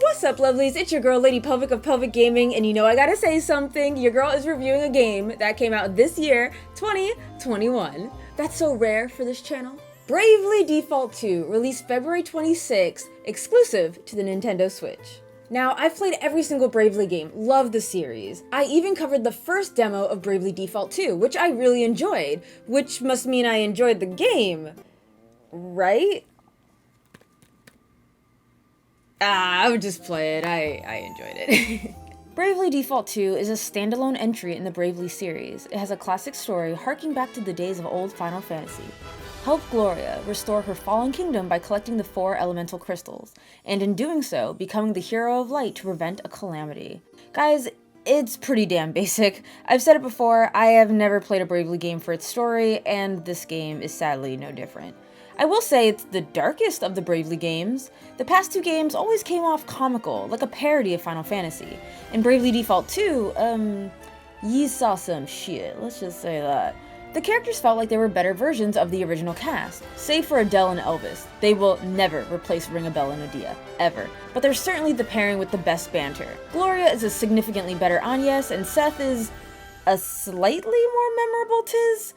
What's up, lovelies? It's your girl, Lady Pelvic of Pelvic Gaming, and you know I gotta say something. Your girl is reviewing a game that came out this year, 2021. That's so rare for this channel. Bravely Default 2, released February 26th, exclusive to the Nintendo Switch. Now, I've played every single Bravely game, love the series. I even covered the first demo of Bravely Default 2, which I really enjoyed, which must mean I enjoyed the game, right? I would just play it. I enjoyed it. Bravely Default 2 is a standalone entry in the Bravely series. It has a classic story harking back to the days of old Final Fantasy. Help Gloria restore her fallen kingdom by collecting the 4 elemental crystals, and in doing so, becoming the hero of light to prevent a calamity. Guys, it's pretty damn basic. I've said it before, I have never played a Bravely game for its story, and this game is sadly no different. I will say it's the darkest of the Bravely games. The past 2 games always came off comical, like a parody of Final Fantasy. In Bravely Default 2, ye saw some shit, let's just say that. The characters felt like they were better versions of the original cast, save for Adelle and Elvis. They will never replace Ring a Bell and Adelle, ever. But they're certainly the pairing with the best banter. Gloria is a significantly better Agnes, and Seth is a slightly more memorable Tiz.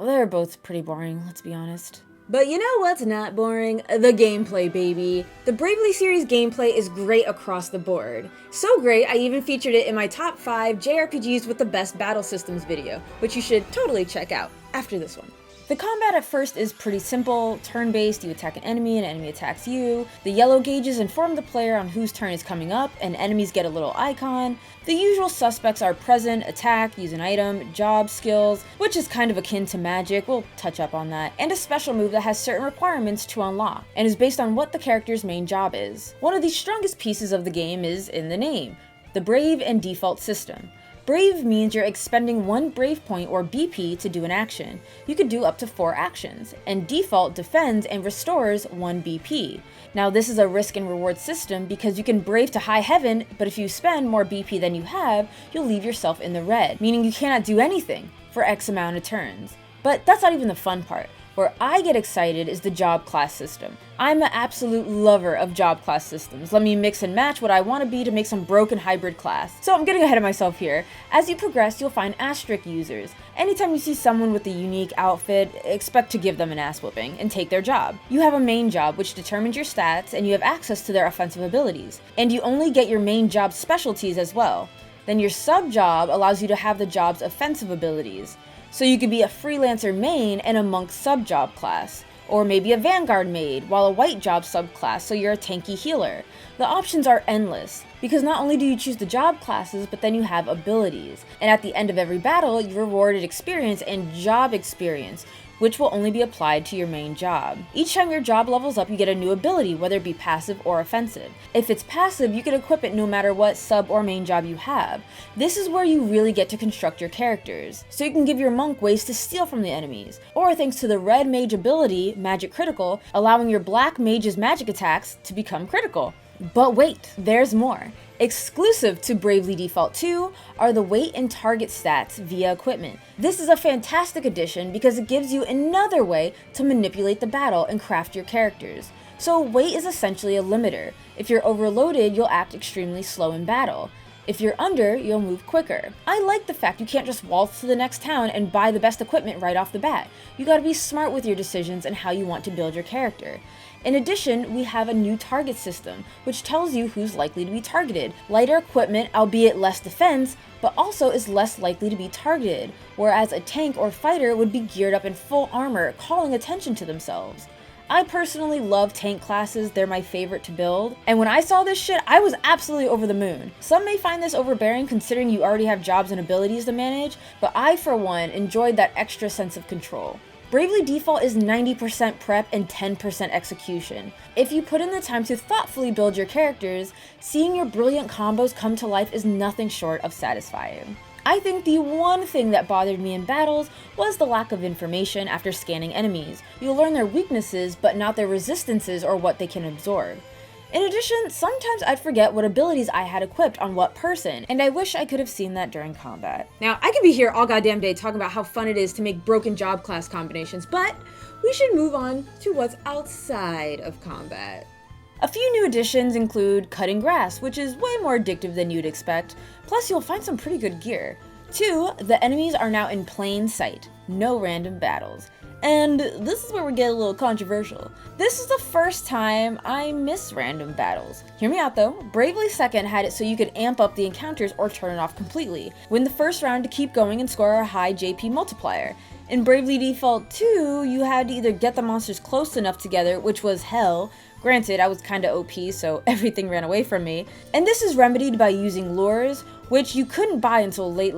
They're both pretty boring, let's be honest. But you know what's not boring? The gameplay, baby. The Bravely series gameplay is great across the board. So great, I even featured it in my top 5 JRPGs with the best battle systems video, which you should totally check out after this one. The combat at first is pretty simple. Turn-based, you attack an enemy attacks you. The yellow gauges inform the player on whose turn is coming up, and enemies get a little icon. The usual suspects are present, attack, use an item, job, skills, which is kind of akin to magic, we'll touch up on that, and a special move that has certain requirements to unlock, and is based on what the character's main job is. One of the strongest pieces of the game is in the name, the Brave and Default system. Brave means you're expending 1 Brave point or BP to do an action. You could do up to 4 actions, and Default defends and restores 1 BP. Now this is a risk and reward system because you can Brave to high heaven, but if you spend more BP than you have, you'll leave yourself in the red, meaning you cannot do anything for X amount of turns. But that's not even the fun part. Where I get excited is the job class system. I'm an absolute lover of job class systems. Let me mix and match what I want to be to make some broken hybrid class. So I'm getting ahead of myself here. As you progress, you'll find Asterisk users. Anytime you see someone with a unique outfit, expect to give them an ass whooping and take their job. You have a main job which determines your stats and you have access to their offensive abilities. And you only get your main job specialties as well. Then your sub job allows you to have the job's offensive abilities. So you could be a freelancer main and a monk sub-job class, or maybe a Vanguard maid, while a white job subclass so you're a tanky healer. The options are endless, because not only do you choose the job classes, but then you have abilities. And at the end of every battle, you're rewarded experience and job experience, which will only be applied to your main job. Each time your job levels up, you get a new ability, whether it be passive or offensive. If it's passive, you can equip it no matter what sub or main job you have. This is where you really get to construct your characters. So you can give your monk ways to steal from the enemies, or thanks to the red mage ability, Magic Critical, allowing your black mage's magic attacks to become critical. But wait, there's more. Exclusive to Bravely Default 2 are the weight and target stats via equipment. This is a fantastic addition because it gives you another way to manipulate the battle and craft your characters. So weight is essentially a limiter. If you're overloaded, you'll act extremely slow in battle. If you're under, you'll move quicker. I like the fact you can't just waltz to the next town and buy the best equipment right off the bat. You gotta be smart with your decisions and how you want to build your character. In addition, we have a new target system, which tells you who's likely to be targeted. Lighter equipment, albeit less defense, but also is less likely to be targeted, whereas a tank or fighter would be geared up in full armor, calling attention to themselves. I personally love tank classes, they're my favorite to build, and when I saw this shit, I was absolutely over the moon. Some may find this overbearing considering you already have jobs and abilities to manage, but I, for one, enjoyed that extra sense of control. Bravely Default is 90% prep and 10% execution. If you put in the time to thoughtfully build your characters, seeing your brilliant combos come to life is nothing short of satisfying. I think the one thing that bothered me in battles was the lack of information after scanning enemies. You'll learn their weaknesses, but not their resistances or what they can absorb. In addition, sometimes I'd forget what abilities I had equipped on what person, and I wish I could have seen that during combat. Now, I could be here all goddamn day talking about how fun it is to make broken job class combinations, but we should move on to what's outside of combat. A few new additions include cutting grass, which is way more addictive than you'd expect, plus you'll find some pretty good gear. 2, the enemies are now in plain sight, no random battles. And this is where we get a little controversial. This is the first time I miss random battles. Hear me out though, Bravely 2nd had it so you could amp up the encounters or turn it off completely. Win the first round to keep going and score a high JP multiplier. In Bravely Default 2, you had to either get the monsters close enough together, which was hell. Granted, I was kinda OP, so everything ran away from me. And this is remedied by using lures, which you couldn't buy until late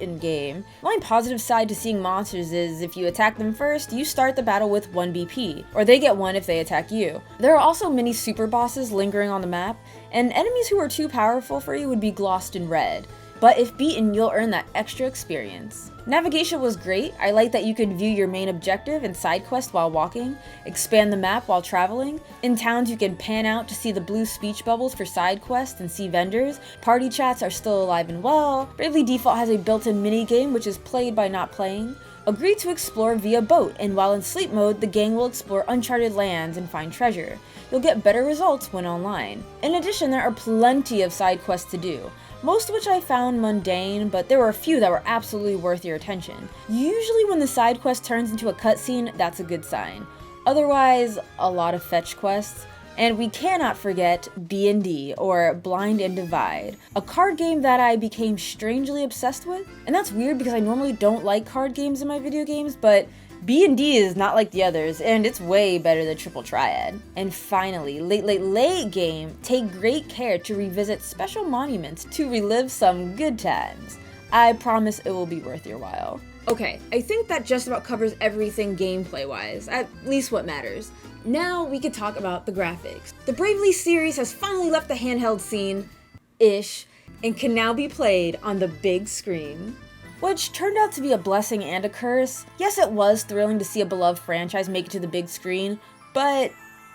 in game. The only positive side to seeing monsters is if you attack them first, you start the battle with 1 BP, or they get 1 if they attack you. There are also many super bosses lingering on the map, and enemies who are too powerful for you would be glossed in red. But if beaten, you'll earn that extra experience. Navigation was great. I like that you could view your main objective and side quest while walking, expand the map while traveling. In towns, you can pan out to see the blue speech bubbles for side quests and see vendors. Party chats are still alive and well. Bravely Default has a built-in minigame which is played by not playing. Agree to explore via boat, and while in sleep mode, the gang will explore uncharted lands and find treasure. You'll get better results when online. In addition, there are plenty of side quests to do, most of which I found mundane, but there were a few that were absolutely worth your attention. Usually when the side quest turns into a cutscene, that's a good sign. Otherwise, a lot of fetch quests. And we cannot forget B&D, or Blind and Divide, a card game that I became strangely obsessed with. And that's weird because I normally don't like card games in my video games, but B&D is not like the others, and it's way better than Triple Triad. And finally, late game, take great care to revisit special monuments to relive some good times. I promise it will be worth your while. Okay, I think that just about covers everything gameplay-wise, at least what matters. Now we could talk about the graphics. The Bravely series has finally left the handheld scene-ish, and can now be played on the big screen. Which turned out to be a blessing and a curse. Yes, it was thrilling to see a beloved franchise make it to the big screen, but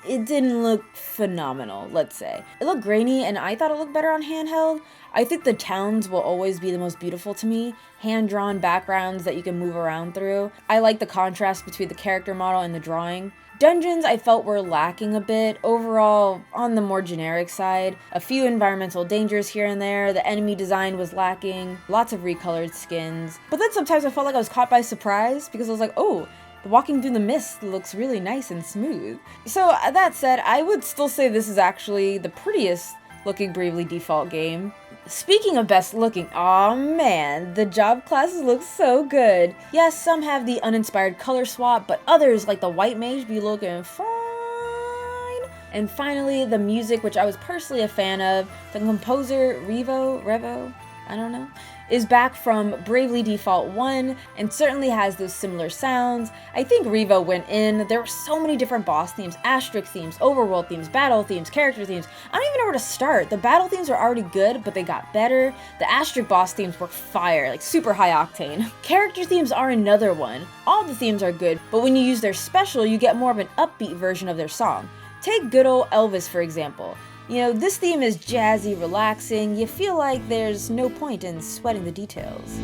it didn't look phenomenal, let's say. It looked grainy, and I thought it looked better on handheld. I think the towns will always be the most beautiful to me. Hand-drawn backgrounds that you can move around through. I like the contrast between the character model and the drawing. Dungeons I felt were lacking a bit, overall on the more generic side. A few environmental dangers here and there, the enemy design was lacking, lots of recolored skins. But then sometimes I felt like I was caught by surprise because I was like, oh, the walking through the mist looks really nice and smooth. So that said, I would still say this is actually the prettiest looking Bravely Default game. Speaking of best looking, aw man, the job classes look so good. Yes, some have the uninspired color swap, but others, like the white mage, be looking fine. And finally, the music, which I was personally a fan of. The composer, Revo, I don't know, is back from Bravely Default 1 and certainly has those similar sounds. I think Revo went in. There were so many different boss themes, Asterisk themes, overworld themes, battle themes, character themes. I don't even know where to start. The battle themes are already good, but they got better. The Asterisk boss themes were fire, like super high octane. Character themes are another one. All the themes are good, but when you use their special, you get more of an upbeat version of their song. Take good old Elvis, for example. You know, this theme is jazzy, relaxing. You feel like there's no point in sweating the details.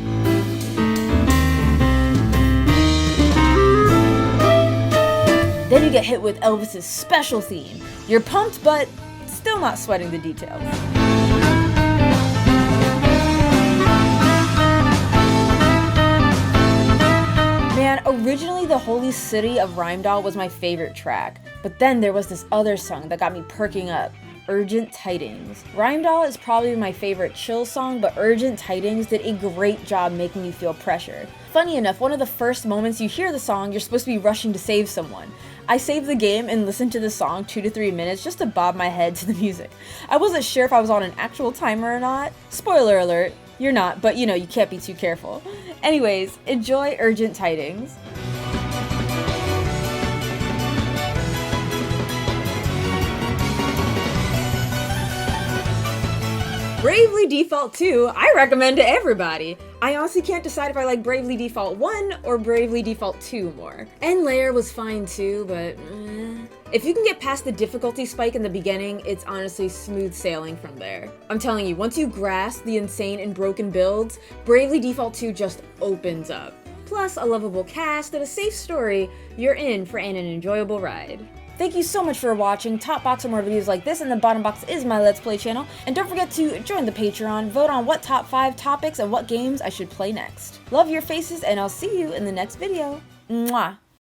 Then you get hit with Elvis's special theme. You're pumped, but still not sweating the details. Man, originally the Holy City of Rheimdall was my favorite track, but then there was this other song that got me perking up. Urgent Tidings. Rheimdall is probably my favorite chill song, but Urgent Tidings did a great job making you feel pressure. Funny enough, one of the first moments you hear the song, you're supposed to be rushing to save someone. I saved the game and listened to the song 2 to 3 minutes just to bob my head to the music. I wasn't sure if I was on an actual timer or not. Spoiler alert, you're not, but you know, you can't be too careful. Anyways, enjoy Urgent Tidings. Bravely Default 2, I recommend to everybody. I honestly can't decide if I like Bravely Default 1 or Bravely Default 2 more. End Layer was fine too, but if you can get past the difficulty spike in the beginning, it's honestly smooth sailing from there. I'm telling you, once you grasp the insane and broken builds, Bravely Default 2 just opens up. Plus a lovable cast and a safe story, you're in for an enjoyable ride. Thank you so much for watching. Top box for more videos like this, and the bottom box is my Let's Play channel. And don't forget to join the Patreon, vote on what top 5 topics and what games I should play next. Love your faces, and I'll see you in the next video. Mwah!